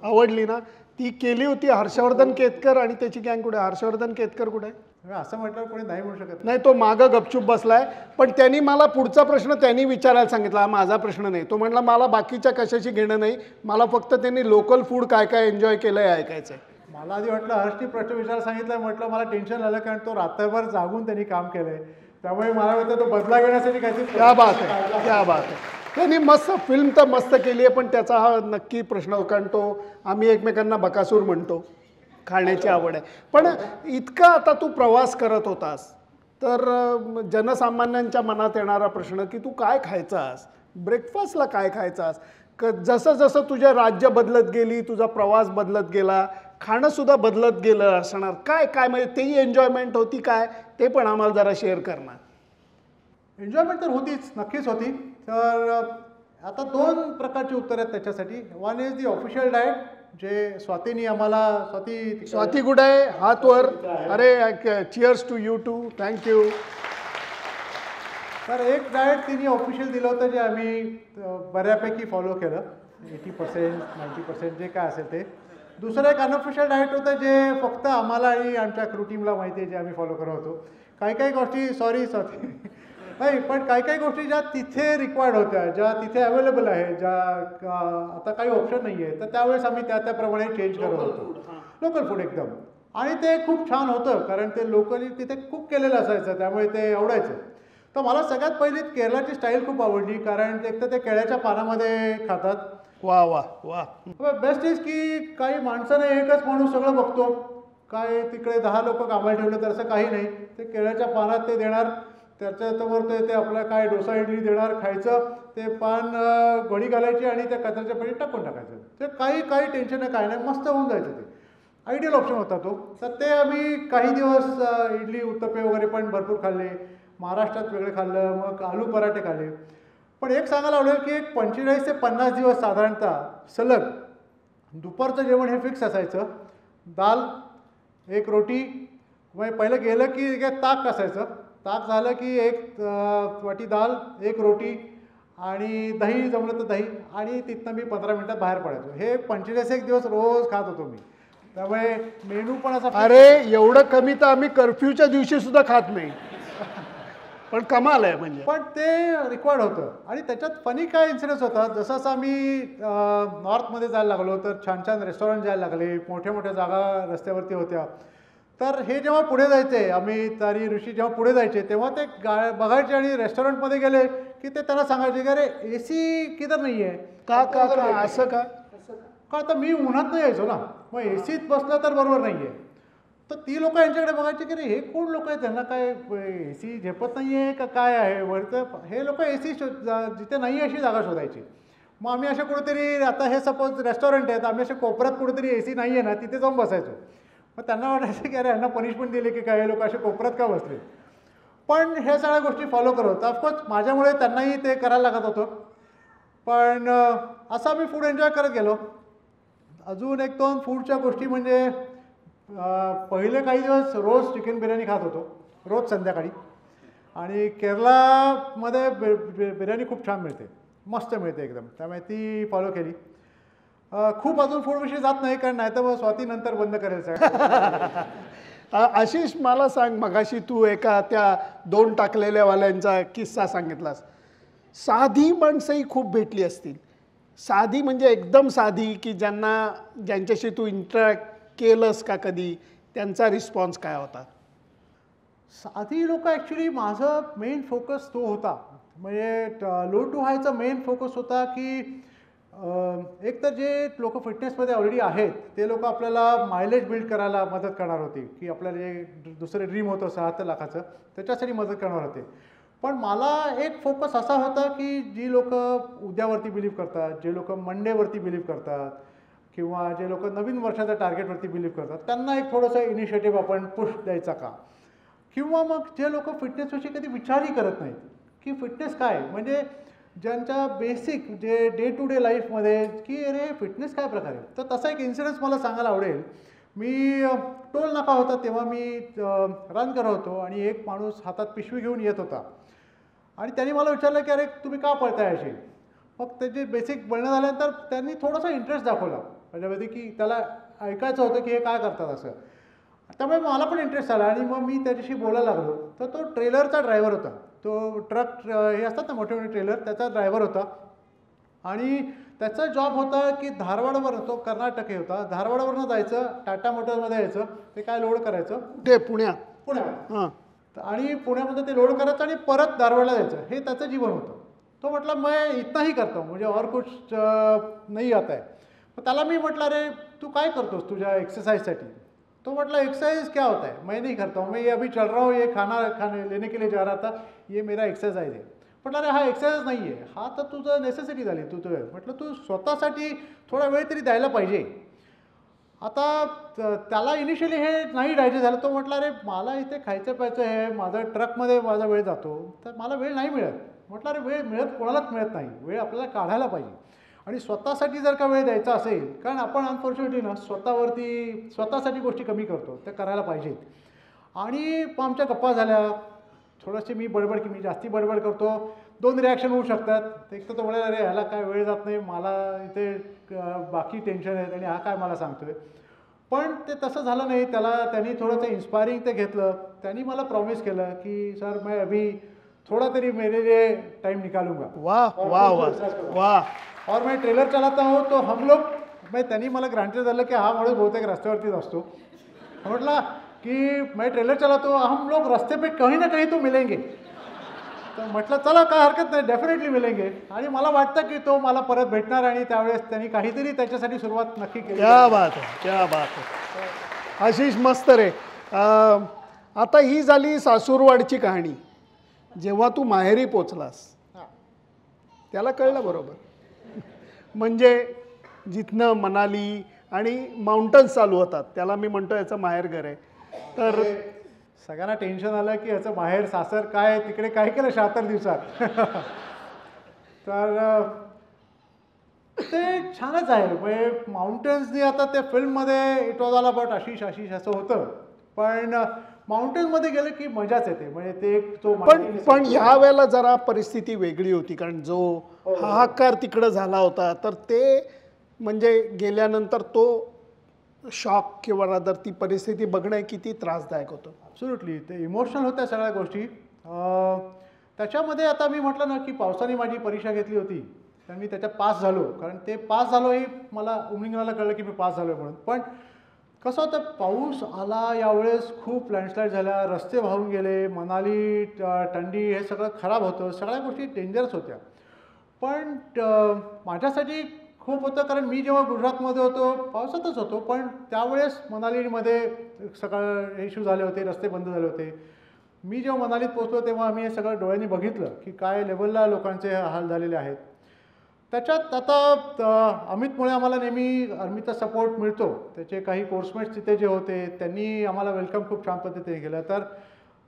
S1: आवडली ना? ती केली होती हर्षवर्धन केतकर आणि त्याची गँग कुठे? हर्षवर्धन केतकर कुठे?
S2: असं म्हटलं कोणी नाही म्हणू शकत.
S1: नाही, तो मागं गपचूप बसलाय. पण त्यांनी मला पुढचा प्रश्न त्यांनी विचारायला सांगितला, माझा प्रश्न नाही. तो म्हटला मला बाकीच्या कशाशी घेणं नाही, मला फक्त त्यांनी लोकल फूड काय काय एन्जॉय केलं आहे ऐकायचं आहे.
S2: मला आधी वाटलं हर्षनी प्रश्न विचारायला सांगितलं, म्हटलं मला टेन्शन आलं, कारण तो रात्रभर जागून त्यांनी काम केलं आहे. त्यामुळे मला वाटतं तो बदला घेण्यासाठी काहीतरी.
S1: क्या बात आहे, क्या बात आहे. त्यांनी मस्त फिल्म तर मस्त केली आहे, पण त्याचा हा नक्की प्रश्न, कारण तो आम्ही एकमेकांना बकासूर म्हणतो, खाण्याची आवड आहे. पण इतका आता तू प्रवास करत होतास तर जनसामान्यांच्या मनात येणारा प्रश्न की तू काय खायचास, ब्रेकफास्टला काय खायचास? जसं जसं तुझे राज्य बदलत गेली, तुझा प्रवास बदलत गेला, खाणंसुद्धा बदलत गेलं असणार. काय काय म्हणजे तेही एन्जॉयमेंट होती काय, ते पण आम्हाला जरा शेअर करणार.
S2: एन्जॉयमेंट तर होतीच, नक्कीच होती. तर आता 2 प्रकारची उत्तरं आहेत त्याच्यासाठी. One is the official diet, जे स्वातीनी आम्हाला,
S1: स्वाती गुड आहे, हात वर. अरे cheers to you too, thank you.
S2: तर एक डाएट तिने ऑफिशियल दिलं होतं, जे आम्ही बऱ्यापैकी फॉलो केलं, 80% 90% जे काय असेल ते. दुसरं एक अनऑफिशियल डाएट होतं जे फक्त आम्हाला आणि आमच्या क्रू टीमला माहिती आहे, जे आम्ही फॉलो करत होतो. काही काही गोष्टी स्वाती नाही, पण काही काही गोष्टी ज्या तिथे रिक्वायर्ड होत्या, ज्या तिथे अवेलेबल आहे, ज्या आता काही ऑप्शन नाही आहे, तर त्यावेळेस आम्ही त्याप्रमाणे चेंज करत होतो. लोकल फूड एकदम. आणि ते खूप छान होतं, कारण ते लोकली तिथे कुक केलेलं असायचं, त्यामुळे ते आवडायचं. तर मला सगळ्यात पहिली केरळाची स्टाईल खूप आवडली, कारण एक तर ते केळ्याच्या पानामध्ये खातात.
S1: वा वा वा.
S2: बेस्ट इज की काही माणसाने एकच माणूस सगळं बघतो, काय तिकडे 10 लोक कामाला ठेवलं तर असं काही नाही. ते केळ्याच्या पानात ते देणार, त्याच्यावर ते आपलं काय डोसा इडली देणार, खायचं, ते पान घडी घालायची आणि त्या कचऱ्याच्या पेटीत टाकून टाकायचं. ते काही टेन्शन नाही, काय नाही, मस्त होऊन जायचं. ते आयडियल ऑप्शन होता तो. तर ते आम्ही काही दिवस इडली उत्तप्पे वगैरे पण भरपूर खाल्ले. महाराष्ट्रात वेगळे खाल्लं, मग आलू पराठे खाल्ले. पण एक सांगायला आवडेल की एक 45 ते 50 दिवस साधारणतः सलग दुपारचं जेवण हे फिक्स असायचं. दाल, एक रोटी, मग पहिलं गेलं की ताक असायचं. ताक झालं की एक वाटी दाल, एक रोटी आणि दही, जमलं तर दही, आणि तिथनं मी 15 मिनटात बाहेर पडायचो. हे 45 दिवस रोज खात होतो मी. त्यामुळे मेनू पण असा.
S1: अरे एवढं कमी तर आम्ही कर्फ्यूच्या दिवशी सुद्धा खात नाही. पण कमाल आहे म्हणजे.
S2: पण ते रिक्वायर्ड होतं. आणि त्याच्यात फनी काय इन्सिडन्स होता, जसं असं आम्ही नॉर्थमध्ये जायला लागलो तर छान छान रेस्टॉरंट जायला लागले, मोठ्या मोठ्या जागा रस्त्यावरती होत्या. तर हे जेव्हा पुढे जायचे, आम्ही तारी ऋषी जेव्हा पुढे जायचे, तेव्हा ते बघायचे आणि रेस्टॉरंटमध्ये गेले की ते त्यांना सांगायचे की अरे AC किधर नाही आहे.
S1: का का का असं का?
S2: का आता मी उन्हात नाही यायचो ना, मग ACत बसलं तर बरोबर नाही आहे. तर ती लोक यांच्याकडे बघायची की हे कोण लोक आहेत, त्यांना काय AC झेपत नाही आहे का काय आहे वरतं. हे लोक AC जिथे नाही अशी जागा शोधायची. मग आम्ही अशा कुठेतरी, आता हे सपोज रेस्टॉरंट आहेत, आम्ही अशा कोपऱ्यात कुठेतरी AC नाही आहे ना, तिथे जाऊन बसायचो. मग त्यांना वाटायचं की अरे यांना पनिशमेंट दिली की काय, हे लोक असे कोपऱ्यात का बसले. पण ह्या सगळ्या गोष्टी फॉलो करत होतं. ऑफकोर्स माझ्यामुळे त्यांनाही ते करायला लागत होतं. पण असं आम्ही फूड एन्जॉय करत गेलो. अजून एक दोन फूडच्या गोष्टी म्हणजे पहिले काही दिवस रोज चिकन बिर्याणी खात होतो, रोज संध्याकाळी. आणि केरळामध्ये बिर्याणी खूप छान मिळते, मस्त मिळते एकदम, त्यामुळे ती फॉलो केली. खूप अजून फूडविषयी जात नाही, कारण नाही तर मग स्वाती नंतर बंद करायचं.
S1: आशिष मला सांग, मगाशी तू एका त्या 2 टाकलेल्यावाल्यांचा किस्सा सांगितलास. साधी माणसंही खूप भेटली असतील, साधी म्हणजे एकदम साधी, की ज्यांच्याशी तू इंटरॅक्ट केलंस का कधी, त्यांचा रिस्पॉन्स काय होता?
S2: साधी लोक ॲक्च्युली माझं मेन फोकस तो होता. म्हणजे लो टू हायचा मेन फोकस होता की एक तर जे लोक फिटनेसमध्ये ऑलरेडी आहेत ते लोक आपल्याला मायलेज बिल्ड करायला मदत करणार होती, की आपल्याला जे दुसरं ड्रीम होतं 76 लाखाचं, त्याच्यासाठी मदत करणार होते. पण मला एक फोकस असा होता की जी लोक उद्यावरती बिलीव्ह करतात, जे लोक मंडेवरती बिलीव्ह करतात, किंवा जे लोक नवीन वर्षाच्या टार्गेटवरती बिलीव्ह करतात, त्यांना एक थोडंसं इनिशिएटिव्ह आपण पुश द्यायचा का. किंवा मग जे लोक फिटनेसविषयी कधी विचारही करत नाहीत की फिटनेस काय, म्हणजे ज्यांच्या बेसिक जे डे टू डे लाईफमध्ये की अरे फिटनेस काय प्रकार आहे. तर तसा एक इन्सिडन्स मला सांगायला आवडेल. मी टोल नाका होता तेव्हा मी रन करत होतो आणि एक माणूस हातात पिशवी घेऊन येत होता आणि त्यांनी मला विचारलं की अरे तुम्ही का पळताय अशी. मग त्याचे बेसिक बोलणं झाल्यानंतर त्यांनी थोडासा इंटरेस्ट दाखवला त्याच्यामध्ये, की त्याला ऐकायचं होतं की हे काय करतात असं. त्यामुळे मला पण इंटरेस्ट आला आणि मग मी त्याच्याशी बोलायला लागलो. तर तो ट्रेलरचा ड्रायव्हर होता, तो ट्रक हे असतात ना मोठे मोठे ट्रेलर, त्याचा ड्रायव्हर होता. आणि त्याचा जॉब होता की धारवाडवरनं, तो कर्नाटकी होता, धारवाडवरनं जायचं, टाटा मोटर्समध्ये यायचं, ते काय लोड करायचं
S1: ते पुण्यात.
S2: हां, आणि पुण्यामध्ये ते लोड करायचं आणि परत धारवाडला जायचं, हे त्याचं जीवन होतं. तो म्हटला मैं इतना ही करता हूँ, मुझे और कुछ नहीं आता है. मग त्याला मी म्हटलं अरे तू काय करतोस तुझ्या एक्सरसाइजसाठी. तो म्हटला एक्सरसाइज क्या होता है, मैं नहीं करता हूँ, मैं ये अभी चल रहा हूँ, ये खाने लेने के लिए जा रहा था, ये मेरा एक्सरसाइज है. म्हटलं अरे हा एक्सरसाइज नाही आहे, हा तर तुझं नेसेसिटी झाली. तुझं म्हटलं तू स्वतःसाठी थोडा वेळ तरी द्यायला पाहिजे. आता त्याला इनिशियली हे नाही डायजेस्ट झालं. तो म्हटला अरे मला इथे खायचं प्यायचं आहे, माझा ट्रकमध्ये माझा वेळ जातो, तर मला वेळ नाही मिळत. म्हटलं अरे वेळ मिळत कोणालाच मिळत नाही, वेळ आपल्याला काढायला पाहिजे. आणि स्वतःसाठी जर का वेळ द्यायचा असेल, कारण आपण अनफॉर्च्युनेटली ना स्वतःसाठी गोष्टी कमी करतो, त्या करायला पाहिजेत. आणि आमच्या गप्पा झाल्या, थोडंसे मी जास्ती बडबड करतो. 2 रिॲक्शन होऊ शकतात. एक तर तो म्हणाला अरे ह्याला काय वेळ जात नाही, मला इथे बाकी टेन्शन आहेत आणि हा काय मला सांगतोय. पण ते तसं झालं नाही. त्यांनी थोडंसं इन्स्पायरिंग ते घेतलं. त्यांनी मला प्रॉमिस केलं की सर मैं अभी थोड़ा तरी मेरे लिए टाइम निकालूंगा.
S1: वाह वाह वाह वाह.
S2: और मैं ट्रेलर चलाता हूँ तो हम लोग, त्यांनी मला ग्रांटेड झालं की हा माणूस बहुतेक रस्त्यावरतीच असतो. म्हटलं की मैं ट्रेलर चलाता हूँ, हम लोग रस्ते पे कहीं ना कहीं तो मिलेंगे. तर म्हटलं चला काय हरकत नाही, डेफिनेटली मिलेंगे. आणि मला वाटतं की तो मला परत भेटणार आणि त्यावेळेस त्यांनी काहीतरी त्याच्यासाठी सुरुवात नक्की केली.
S1: क्या बात आहे, क्या बात आहे. आशिष मस्त रे. आता ही झाली सासूरवाडची कहाणी. जेव्हा तू माहेरी पोचलास
S2: हां
S1: त्याला कळलं बरोबर. म्हणजे जिथनं मनाली आणि माउंटन्स चालू होतात त्याला मी म्हणतो याचं माहेरघर आहे. तर
S2: सगळ्यांना टेन्शन आलं की याचं बाहेर सासर काय तिकडे काय केलं 76 दिवसात. तर ते छानच आहे. म्हणजे माउंटन्सनी आता त्या फिल्ममध्ये it was all about Ashish Ashish असं होतं, पण माउंटन्समध्ये गेलं की मजाच येते. म्हणजे ते एक तो
S1: पण ह्या वेळेला जरा परिस्थिती वेगळी होती कारण जो हाहाकार तिकडं झाला होता तर ते म्हणजे गेल्यानंतर तो शॉक किंवा रादर ती परिस्थिती बघणं किती त्रासदायक होतं.
S2: ॲब्सोल्युटली ते इमोशनल होत्या सगळ्या गोष्टी. त्याच्यामध्ये आता मी म्हटलं ना की पावसाने माझी परीक्षा घेतली होती तर मी त्याच्यात पास झालो. कारण ते पास झालो हे मला उमलिंगला कळलं की मी पास झालो म्हणून. पण कसं होतं, पाऊस आला यावेळेस, खूप लँडस्लाईड झाल्या, रस्ते वाहून गेले, मनाली टंडी हे सगळं खराब होतं, सगळ्या गोष्टी डेंजरस होत्या. पण माझ्यासाठी खूप होतं कारण मी जेव्हा गुजरातमध्ये होतो पावसातच होतो, पण त्यावेळेस मनालीमध्ये सगळं इश्यू झाले होते, रस्ते बंद झाले होते. मी जेव्हा मनालीत पोहोचलो तेव्हा आम्ही हे सगळं डोळ्यांनी बघितलं की काय लेवलला लोकांचे हाल झालेले आहेत. त्याच्यात आता अमितमुळे आम्हाला नेहमी आर्मीचा सपोर्ट मिळतो. त्याचे काही कोर्समेट्स तिथे जे होते त्यांनी आम्हाला वेलकम खूप छान पद्धतीने केलं. तर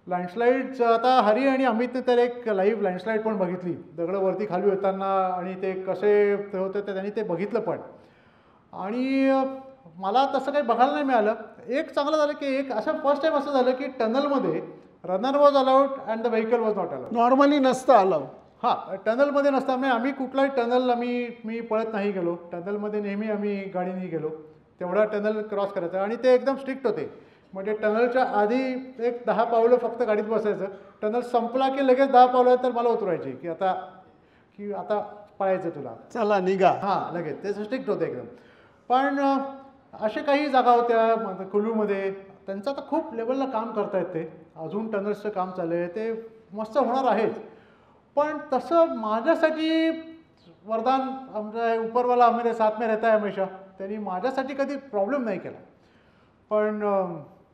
S2: लँडस्लाईड्स आता हरी आणि अमितने तर एक लाईव्ह लँडस्लाईड पण बघितली, दगडं वरती खाली होताना, आणि ते कसे ते होते ते त्यांनी ते बघितलं पण. आणि मला तसं काही बघायला नाही मिळालं. एक चांगलं झालं की एक असं फर्स्ट टाईम असं झालं की टनलमध्ये runner was allowed and the vehicle was not allowed.
S1: Normally नसतं अलाउड.
S2: हां, टनलमध्ये नसतं. म्हणजे आम्ही कुठलाही टनल मी पळत नाही गेलो. टनलमध्ये नेहमी आम्ही गाडीने गेलो. तेवढा टनल क्रॉस करायचा आणि ते एकदम स्ट्रिक्ट होते. म्हणजे टनलच्या आधी एक 10 पावलं फक्त गाडीत बसायचं. टनल संपला की लगेच 10 पावलं तर मला उतरायची की आता पळायचं तुला,
S1: चला निघा.
S2: हां लगेच. ते स्ट्रिक्ट होते एकदम. पण असे काही जागा होत्या कुल्लूमध्ये, त्यांचं आता खूप लेवलला काम करतायत ते. अजून टनल्सचं काम चालू आहे, ते मस्त होणार आहेच. पण तसं माझ्यासाठी वरदान आमचा उपरवाला मेरे साथ में रहता है हमेशा, त्यांनी माझ्यासाठी कधी प्रॉब्लेम नाही केला. पण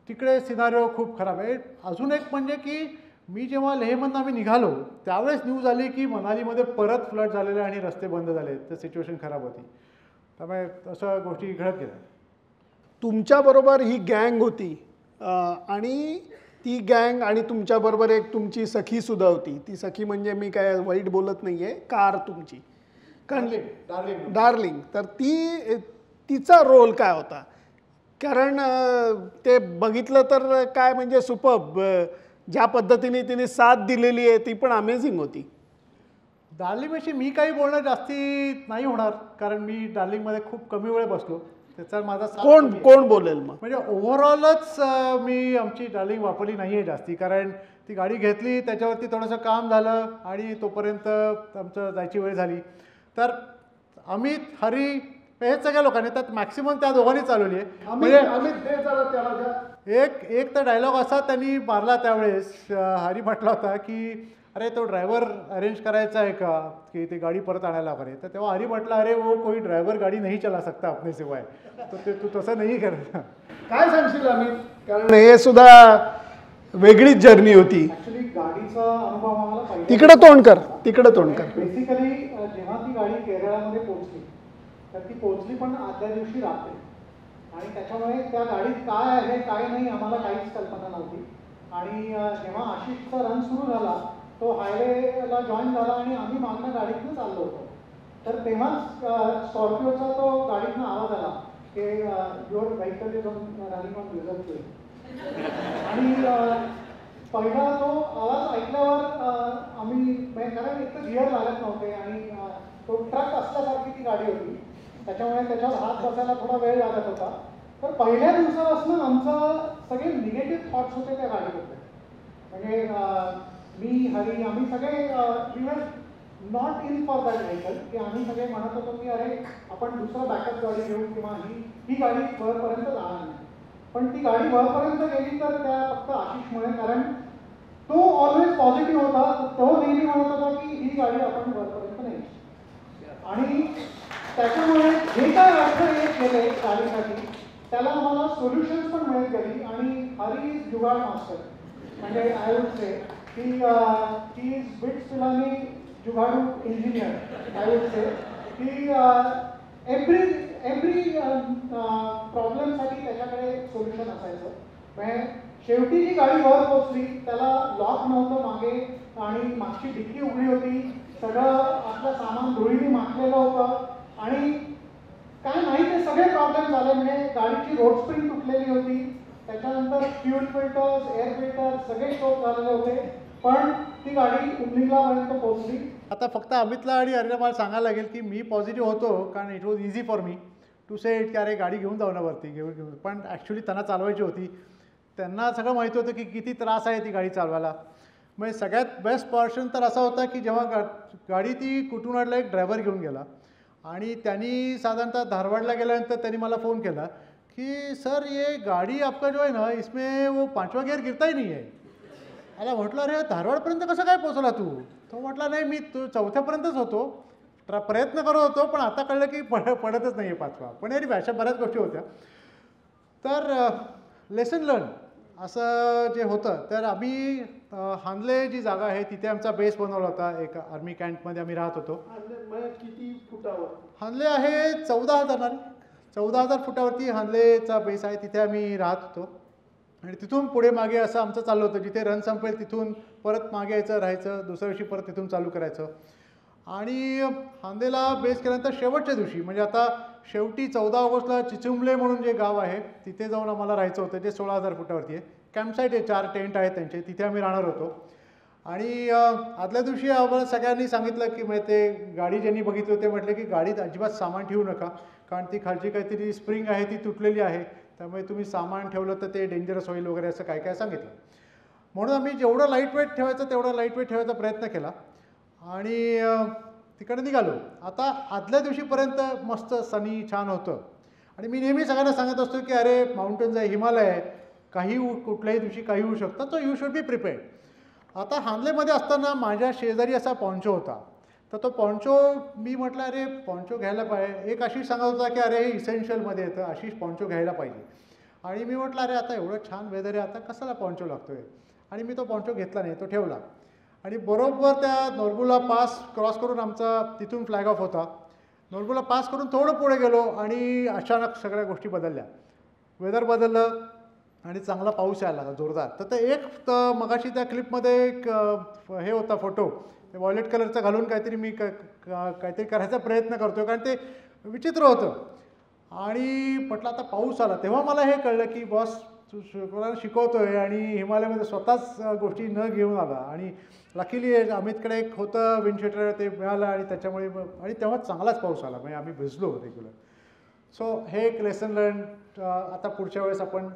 S2: तिकडे सिनारिओ खूप खराब आहे. अजून एक म्हणजे की मी जेव्हा लेहमधून आम्ही निघालो त्यावेळेस न्यूज आली की मनालीमध्ये परत फ्लड झालेले आणि रस्ते बंद झाले, तर सिच्युएशन खराब होती. त्यामुळे तसं गोष्टी घडत गेल्या.
S1: तुमच्याबरोबर ही गँग होती आणि ती गँग आणि तुमच्याबरोबर एक तुमची सखीसुद्धा होती. ती सखी म्हणजे मी काय वाईट बोलत नाही आहे, कार तुमची डार्लिंग. तर तिचा रोल काय होता? कारण ते बघितलं तर काय म्हणजे सुपर्ब, ज्या पद्धतीने तिने साथ दिलेली आहे ती पण अमेझिंग होती.
S2: डार्लिंगविषयी मी काही बोलणं जास्ती नाही होणार, कारण मी डार्लिंगमध्ये खूप कमी वेळ बसलो. त्याचा माझा
S1: कोण बोलेल मग?
S2: म्हणजे ओव्हरऑलच मी आमची डार्लिंग वापरली नाही आहे जास्ती, कारण ती गाडी घेतली त्याच्यावरती थोडंसं काम झालं आणि तोपर्यंत आमचं जायची वेळ झाली. तर अमित, हरी हे सगळ्या लोकांनी, त्यात मॅक्सिमम त्या दोघांनी चालवली आहे. म्हणजे एक तर डायलॉग असा त्यांनी मारला त्यावेळेस, हरी म्हटला होता की अरे तो ड्रायव्हर अरेंज करायचा आहे का की ती गाडी परत आणायला वगैरे. तर तेव्हा हरी म्हटला अरे वो कोई ड्रायव्हर गाडी नाही चला सकता अपने सिवाय, तर ते तू तसं नाही करायचं.
S1: काय सांगशील अमित? कारण हे सुद्धा वेगळीच जर्नी होती.
S5: ॲक्च्युली गाडीचा अनुभव आम्हाला पाहिजे.
S1: तिकडं तोंड कर.
S5: बेसिकली जेव्हा ती गाडी केरळामध्ये पोहोचली तर ती पोहोचली पण आदल्या दिवशी रात्री, आणि त्याच्यामुळे त्या गाडीत काय आहे काय नाही आम्हाला काहीच कल्पना नव्हती. आणि जेव्हा आशिषचा रन सुरू झाला तो हायवेला जॉईन झाला आणि आम्ही मागणं गाडीतनं चाललो होतो. तर तेव्हाच स्कॉर्पिओचा तो गाडीतनं आवाज आला की your vehicle is running on diesel fuel. आणि पहिला तो आवाज ऐकल्यावर आम्ही कारण एक तर गिअर लागत नव्हते आणि तो ट्रक असल्यासारखी ती गाडी होती, त्याच्यामुळे त्याच्यावर हात बसायला थोडा वेळ लागत होता. तर पहिल्या दिवसापासून आमचं सगळे निगेटिव्ह थॉट्स होते त्या गाडीबद्दल. म्हणजे मी, हरी, आम्ही सगळे we were not in for that vehicle, की आम्ही सगळे म्हणत होतो की अरे आपण दुसरं बॅकअप गाडी घेऊ किंवा ही गाडी वरपर्यंत जाणार नाही. पण ती गाडी वरपर्यंत गेली तर त्या फक्त आशिषमुळे, कारण तो ऑलवेज पॉझिटिव्ह होता. तो नेहमी म्हणत होता की ही गाडी आपण वरपर्यंत नाही. आणि त्याच्यामुळे जे काय अडचण येत गेले गाडीसाठी त्याला आम्हाला सोल्युशन्स पण मिळत गेली. आणि हरी जुगाड मास्टर, म्हणजे I would say he is bits Pilani Jugaadu engineer, I would say. Every problem साठी त्याच्याकडे सोल्युशन असायचं. म्हणजे शेवटी जी गाडी वर पोहोचली त्याला लॉक नव्हतं मागे आणि मागची डिक्की उघडी होती, सगळं आपलं सामान धुळीने माखलेलं होतं आणि काय नाही ते सगळे प्रॉब्लेम झाले. म्हणजे गाडीची रोड स्प्रिंग तुटलेली होती, त्याच्यानंतर फ्यूल फिल्टर्स, एअर फिल्टर्स सगळे शॉक झालेले होते, पण ती गाडी उमलिंगलापर्यंत पोहोचली.
S2: आता फक्त अमितला आणि अरिला मला सांगायला लागेल की मी पॉझिटिव्ह होतो, कारण it was easy for me to say it की अरे गाडी घेऊन जाऊ ना वरती घेऊन, पण ॲक्च्युली त्यांना चालवायची होती. त्यांना सगळं माहिती होतं की किती त्रास आहे ती गाडी चालवायला. म्हणजे सगळ्यात बेस्ट पोर्शन तर असा होता की जेव्हा गाडी ती कुटुनाडला एक ड्रायव्हर घेऊन गेला आणि त्यांनी साधारणतः धारवाडला गेल्यानंतर त्यांनी मला फोन केला कि सर ये गाड़ी आपका जो है ना इसमें वो 5वां गियर गिरता ही नहीं है. मला म्हटलं अरे धारवाडपर्यंत कसं काय पोचला तू. तो म्हटला नाही मी तो 4थ्यापर्यंतच होतो, प्रयत्न करत होतो, पण आता कळलं की पडतच नाही आहे 5वा. पण यारी अशा बऱ्याच गोष्टी होत्या. तर लेसन लर्न असं जे होतं, तर आम्ही हानले जी जागा आहे तिथे आमचा बेस बनवला होता. एक आर्मी कॅम्पमध्ये आम्ही राहत होतो.
S1: किती फुटावर?
S2: हानले आहे 14,000 फुटावरती हानलेचा बेस आहे, तिथे आम्ही राहत होतो. आणि तिथून पुढे मागे असं आमचं चाललं होतं, जिथे रन संपेल तिथून परत मागे यायचं, राहायचं, दुसऱ्या दिवशी परत तिथून चालू करायचं. आणि हांदेला बेस केल्यानंतर शेवटच्या दिवशी म्हणजे आता शेवटी 14 ऑगस्टला चिचुंबले म्हणून जे गाव आहे तिथे जाऊन आम्हाला राहायचं होतं, जे 16,000 फुटावरती आहे. कॅम्पसाईट आहे, 4 टेंट आहेत त्यांचे, तिथे आम्ही राहणार होतो. आणि आदल्या दिवशी आम्हाला सगळ्यांनी सांगितलं की म्हणजे ते गाडी ज्यांनी बघितली होते म्हटले की गाडीत अजिबात सामान ठेवू नका, कारण ती खालची काहीतरी स्प्रिंग आहे ती तुटलेली आहे, त्यामुळे तुम्ही सामान ठेवलं तर ते डेंजरस होईल वगैरे असं काय काय सांगितलं. म्हणून आम्ही जेवढं लाईट वेट ठेवायचं तेवढं लाईट वेट ठेवायचा प्रयत्न केला आणि तिकडे निघालो. आता आदल्या दिवशीपर्यंत मस्त सनी छान होतं आणि मी नेहमी सगळ्यांना सांगत असतो की अरे माउंटन्स आहे, हिमालय आहे, काही कुठल्याही दिवशी काही होऊ शकतं, so you should be prepared. आता हानलेमध्ये असताना माझ्या शेजारी असा पॉन्चो होता, तर तो पॉन्चो मी म्हटलं अरे पॉन्चो घ्यायला पाहिजे. एक आशिष सांगत होता की अरे हे इसेन्शियलमध्ये येतं, आशिष पॉन्चो घ्यायला पाहिजे. आणि मी म्हटलं अरे आता एवढं छान वेदर आहे, आता कशाला पॉन्चो लागतो आहे. आणि मी तो पॉन्चो घेतला नाही, तो ठेवला. आणि बरोबर त्या नोरबुला पास क्रॉस करून आमचा तिथून फ्लॅग ऑफ होता. नोरबुला पास करून थोडं पुढे गेलो आणि अचानक सगळ्या गोष्टी बदलल्या. वेदर बदललं आणि चांगला पाऊस यायला लागला जोरदार. तर ते एक मगाशी त्या क्लिपमध्ये एक हे होता फोटो, ते व्हायलेट कलरचं घालून काहीतरी मी काहीतरी करायचा प्रयत्न करतो, कारण ते विचित्र होतं. आणि म्हटलं आता पाऊस आला, तेव्हा मला हे कळलं की बॉस कोणाला शिकवतोय आणि हिमालयामध्ये स्वतःच गोष्टी न घेऊन आला. आणि लकीली अमितकडे एक होतं विंडशीटर, ते मिळालं आणि त्याच्यामुळे आणि तेव्हा चांगलाच पाऊस आला, म्हणजे आम्ही भिजलो रेग्युलर. सो हे एक लेसन लर्न. आता पुढच्या वेळेस आपण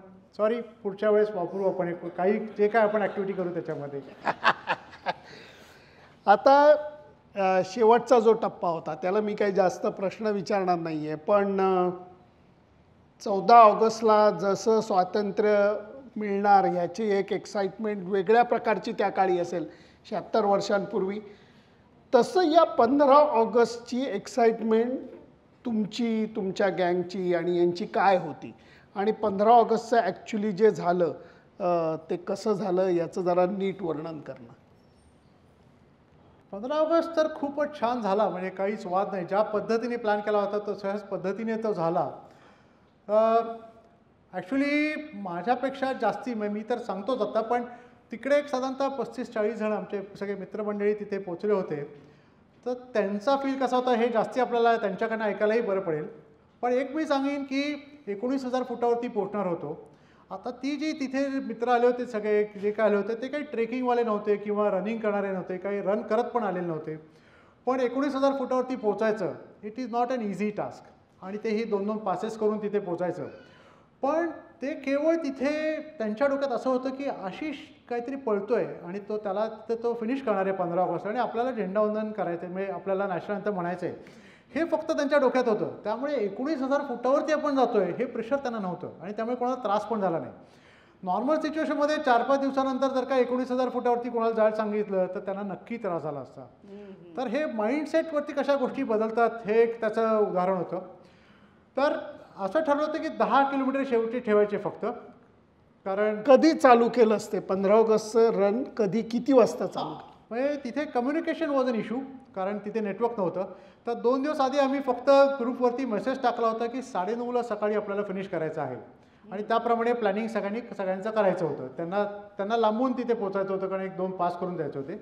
S2: पुढच्या वेळेस वापरू आपण काही जे काय आपण ॲक्टिव्हिटी करू त्याच्यामध्ये.
S1: आता शेवटचा जो टप्पा होता त्याला मी काही जास्त प्रश्न विचारणार नाही आहे, पण 14 ऑगस्टला जसं स्वातंत्र्य मिळणार ह्याची एक एक्साइटमेंट वेगळ्या प्रकारची त्या काळी असेल 76 वर्षांपूर्वी, तसं या 15 ऑगस्टची एक्साइटमेंट तुमची, तुमच्या गँगची आणि यांची काय होती. आणि 15 ऑगस्टचं ॲक्च्युली जे झालं ते कसं झालं याचं जरा नीट वर्णन करणं.
S2: 15 ऑगस्ट तर खूपच छान झाला, म्हणजे काहीच वाद नाही. ज्या पद्धतीने प्लॅन केला होता तो सहज पद्धतीने तो झाला. ॲक्च्युली माझ्यापेक्षा जास्ती मी तर सांगतोच आता, पण तिकडे एक साधारणतः 35-40 जण आमचे सगळे मित्रमंडळी तिथे पोचले होते. तर त्यांचा फील कसा होता हे जास्ती आपल्याला त्यांच्याकडनं ऐकायलाही बरं पडेल. पण एक मी सांगेन की 19,000 फुटावरती पोचणार होतो. आता ती जी तिथे मित्र आले होते सगळे जे काय आले होते ते काही ट्रेकिंगवाले नव्हते किंवा रनिंग करणारे नव्हते, काही रन करत पण आलेले नव्हते. पण 19,000 फुटावरती पोचायचं it is not an easy task. आणि तेही 2-2 पासेस करून तिथे पोचायचं. पण ते केवळ तिथे त्यांच्या डोक्यात असं होतं की आशिष काहीतरी पळतोय आणि त्याला तो फिनिश करणार आहे 15 ऑगस्ट आणि आपल्याला झेंडावंदन करायचं आहे, म्हणजे आपल्याला नॅशनल अँथम म्हणायचं आहे, हे फक्त त्यांच्या डोक्यात होतं. त्यामुळे 19,000 फुटावरती आपण जातोय हे प्रेशर त्यांना नव्हतं आणि त्यामुळे कोणाला त्रास पण झाला नाही. नॉर्मल सिच्युएशनमध्ये 4-5 दिवसानंतर जर का 19,000 फुटावरती कोणाला जायला सांगितलं तर त्यांना नक्की त्रास झाला असता. तर हे माइंडसेटवरती कशा गोष्टी बदलतात हे एक त्याचं उदाहरण होतं. तर असं ठरलं होतं की 10 किलोमीटर शेवटी ठेवायचे फक्त. कारण
S1: कधी चालू केलं असते 15 ऑगस्टचं रन कधी किती वाजता चालू?
S2: म्हणजे तिथे कम्युनिकेशन वॉज अन इश्यू, कारण तिथे नेटवर्क नव्हतं. तर 2 दिवस आधी आम्ही फक्त ग्रुपवरती मेसेज टाकला होता की 9:30ला सकाळी आपल्याला फिनिश करायचं आहे आणि त्याप्रमाणे प्लॅनिंग सगळ्यांचं करायचं होतं. त्यांना लांबून तिथे पोचायचं होतं, कारण 1-2 पास करून द्यायचे होते.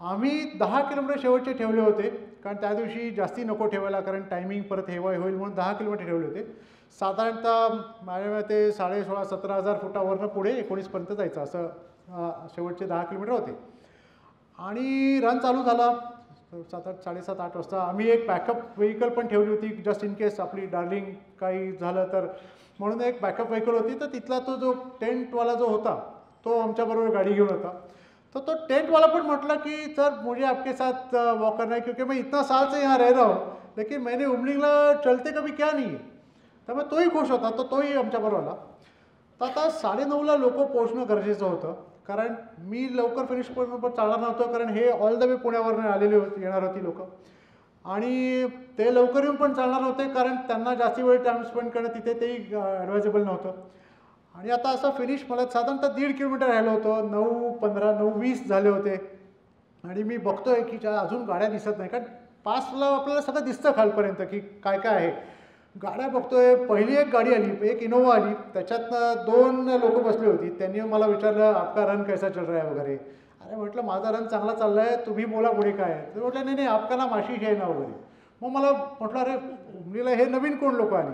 S2: आम्ही 10 किलोमीटर शेवटचे ठेवले होते, कारण त्या दिवशी जास्ती नको ठेवायला, कारण टायमिंग परत हेवाय होईल म्हणून 10 किलोमीटर ठेवले होते. साधारणतः माझ्या मते 16,000-17,000 फुटावरनं पुढे 19पर्यंत जायचं, असं शेवटचे 10 किलोमीटर होते. आणि रन चालू झाला 7-8 वाजता. आम्ही एक बॅकअप व्हेकल पण ठेवली होती, जस्ट इन केस आपली डार्लिंग काही झालं तर म्हणून एक बॅकअप व्हेकल होती. तर तिथला तो जो टेंटवाला जो होता तो आमच्याबरोबर गाडी घेऊन होता. तो टेंटवाला पण म्हटला कि सर मुझे आपके साथ वॉक करना है, क्योंकि मैं इतना साल से यहाँ रह रहा हूँ, लेकिन मैंने उमलिंगला चलते कभी क्या नहीं है. त्यामुळे तोही खुश होता, तोही आमच्याबरोबर आला. तर आता 9:30ला लोक पोहोचणं गरजेचं होतं, कारण मी लवकर फिनिश करून चालणार नव्हतं, कारण हे ऑल द वे पुण्यावरून येणार होती लोक, आणि ते लवकर येऊन पण चालणार नव्हते, कारण त्यांना जास्ती वेळ टाईम स्पेंड करणं तिथे तेही ॲडवायजेबल नव्हतं. आणि आता असं फिनिश मला साधारणतः 1.5 किलोमीटर राहिलं होतं. 9:15, 9:20 झाले होते आणि मी बघतोय की अजून गाड्या दिसत नाही, कारण पासला आपल्याला सगळं दिसतं खालपर्यंत की काय काय आहे. गाड्या बघतोय, पहिली एक गाडी आली, एक इनोवा आली, त्याच्यातनं 2 लोक बसली होती. त्यांनी मला विचारलं आपका रन कैसा चल रहा है वगैरे. अरे म्हटलं माझा रन चांगला चालला आहे, तुम्ही बोला पुढे काय आहे. ते म्हटलं नाही आपका नाम आशिष आहे ना वगैरे. मग मला म्हटलं अरे उमलीला हे नवीन कोण लोक आली.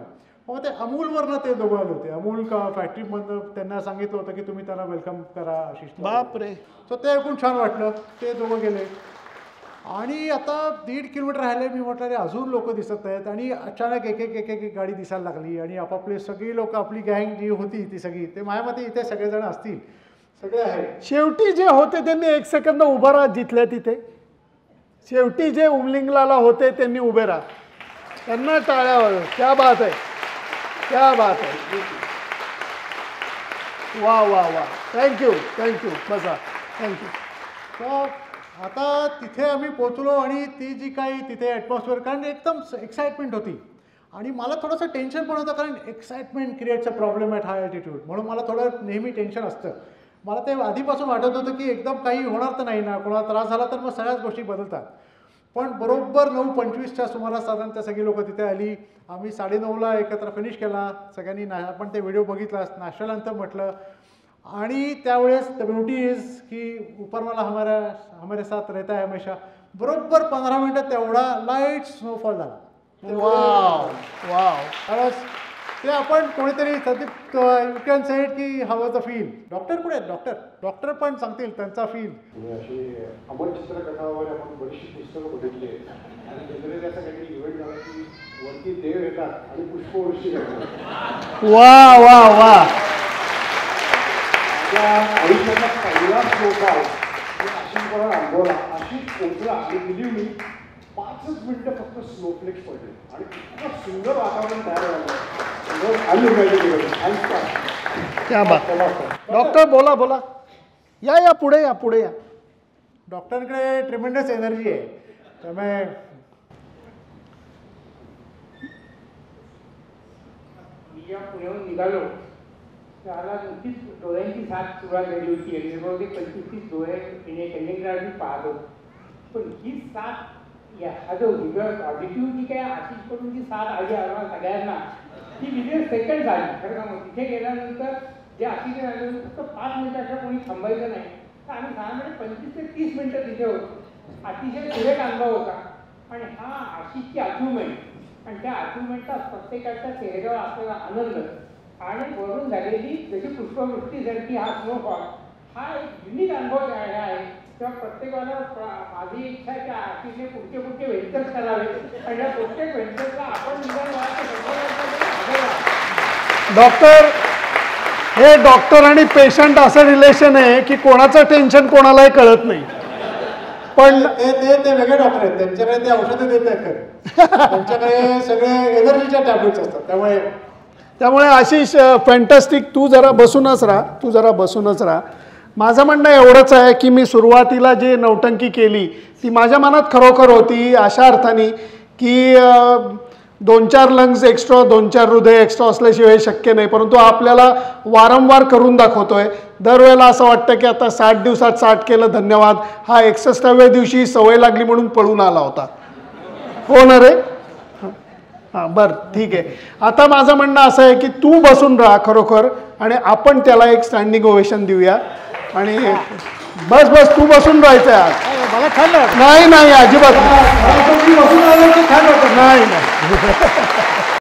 S2: मग ते अमूलवरनं ते दोघं आले होते. अमूल फॅक्टरीमधनं त्यांना सांगितलं होतं की तुम्ही त्यांना वेलकम करा आशिष.
S1: बापरे.
S2: सो ते ऐकून छान वाटलं. ते दोघं गेले आणि आता 1.5 किलोमीटर राहिले. मी म्हटलं अरे अजून लोक दिसत आहेत, आणि अचानक एक गाडी दिसायला लागली आणि आपापले सगळी लोक, आपली गँग जी होती ती सगळी, ते माझ्या मते इथे सगळेजण असतील, सगळे आहेत.
S1: शेवटी जे होते त्यांनी 1 सेकंद उभं राहा जिथल्या तिथे. शेवटी जे उमलिंगला होते त्यांनी उभे राहा, त्यांना टाळ्या वाजवा. क्या बात आहे, क्या बात आहे. वा वा वा, थँक्यू बसा, थँक्यू.
S2: तर आता तिथे आम्ही पोचलो आणि ती जी काही तिथे ॲटमॉस्फिअर, कारण एकदम एक्साइटमेंट होती आणि मला थोडंसं टेन्शन पण होतं, कारण excitement creates a problem at high altitude, म्हणून मला थोडं नेहमी टेन्शन असतं. मला ते आधीपासून वाटत होतं की एकदम काही होणार तर नाही ना, कोणाला त्रास झाला तर मग सगळ्याच गोष्टी बदलतात. पण बरोबर 9:25च्या सुमारास साधारणतः सगळी लोकं तिथे आली. आम्ही 9:30ला एकत्र फिनिश केला सगळ्यांनी. आपण ते व्हिडिओ बघितला, नाश्त्यानंतर म्हटलं. आणि त्यावेळेस द ब्युटी इज की उपरवाला हमारे साथ रहता है हमेशा. बरोबर 15 मिनिटात तेवढा लाईट स्नोफॉल झाला.
S1: Wow wow.
S2: त्यावेळेस ते आपण कोणीतरी Sandeep you can say it की हाव वॉज द फील. डॉक्टर कुठे आहेत? डॉक्टर पण सांगतील त्यांचा फील.
S6: अशी अमर चित्रकथावर आपण बरीचशी पुस्तकं बघितली आहेत आणि जनरली असा काहीतरी इव्हेंट झाला की वरती देव येतात आणि पुष्पवृष्टी करतात.
S1: वा वा वा.
S6: त्या आयुष्याचा पहिला स्नोफॉल आशिष बरोबर अनुभवला. आशिष पोचला आणि बिलीव्ह मी 5च मिनिटं फक्त स्नोफ्लेक्स पडले आणि खूप सुंदर वातावरण तयार झालं.
S1: क्या बात. डॉक्टर बोला. या पुढे या.
S2: डॉक्टरकडे ट्रिमेंडस एनर्जी आहे, त्यामुळे
S7: मी जेव्हा पुण्याहून निघालो त्याला नुकतीच डोळ्यांची साथ सुरुवात झाली होती आणि जवळजवळ 25-30 डोळे कलिंगडावरती पाहत होतो. पण ही साथ हा जो पॉझिटिव्ह जी काय आशिषकडून जी साथ आली आम्हाला सगळ्यांना, ती विदिन सेकंड झाली. खरं सांगू तिथे गेल्यानंतर जे आशिष झालं फक्त 5 मिनिटाच्या कोणी थांबायचं नाही, तर आम्ही साधारण 25 ते 30 मिनिटं तिथे होतो. अतिशय सुरेख अनुभव होता. आणि हा आशिषची अचीवमेंट आणि त्या अचीवमेंटचा प्रत्येकाच्या चेहऱ्यावर असलेला आनंद आणि वरून झालेली जशी पुष्पवृष्टी सारखी हा स्नोफॉल, हा एक युनिक अनुभव आहे. तेव्हा प्रत्येकाला माझी इच्छा आहे की आशिषने पुढचे व्हेंचर्स करावे आणि या प्रत्येक व्हेंचर्सला आपण
S1: डॉक्टर, हे डॉक्टर आणि पेशंट असं रिलेशन आहे की कोणाचं टेन्शन कोणालाही कळत नाही. पण
S2: ते वेगळे डॉक्टर आहेत, त्यांच्याकडे ते औषधं देत आहेत खरं, त्यांच्याकडे सगळे एनर्जीच्या टॅब्लेट्स असतात.
S1: त्यामुळे आशिष फॅन्टॅस्टिक. तू जरा बसूनच राहा. माझं म्हणणं एवढंच आहे की मी सुरुवातीला जी नौटंकी केली ती माझ्या मनात खरोखर होती, अशा अर्थाने की 2-4 लंग्स एक्स्ट्रा 2-4 हृदय एक्स्ट्रा असल्याशिवाय शक्य नाही, परंतु आपल्याला वारंवार करून दाखवतोय. दरवेळेला असं वाटतं की आता 60 दिवसात 60 केलं, धन्यवाद. हा 61व्या दिवशी सवय लागली म्हणून पळून आला होता. हो ना रे? हां बरं ठीक आहे. आता माझं म्हणणं असं आहे की तू बसून राहा खरोखर, आणि आपण त्याला एक स्टँडिंग ओवेशन देऊया. आणि बस बस तू बसून राहायचं आज.
S2: मला छान लागलं.
S1: नाही नाही अजिबात
S2: बसून राहिलं की छान वाटतं.
S1: नाही नाही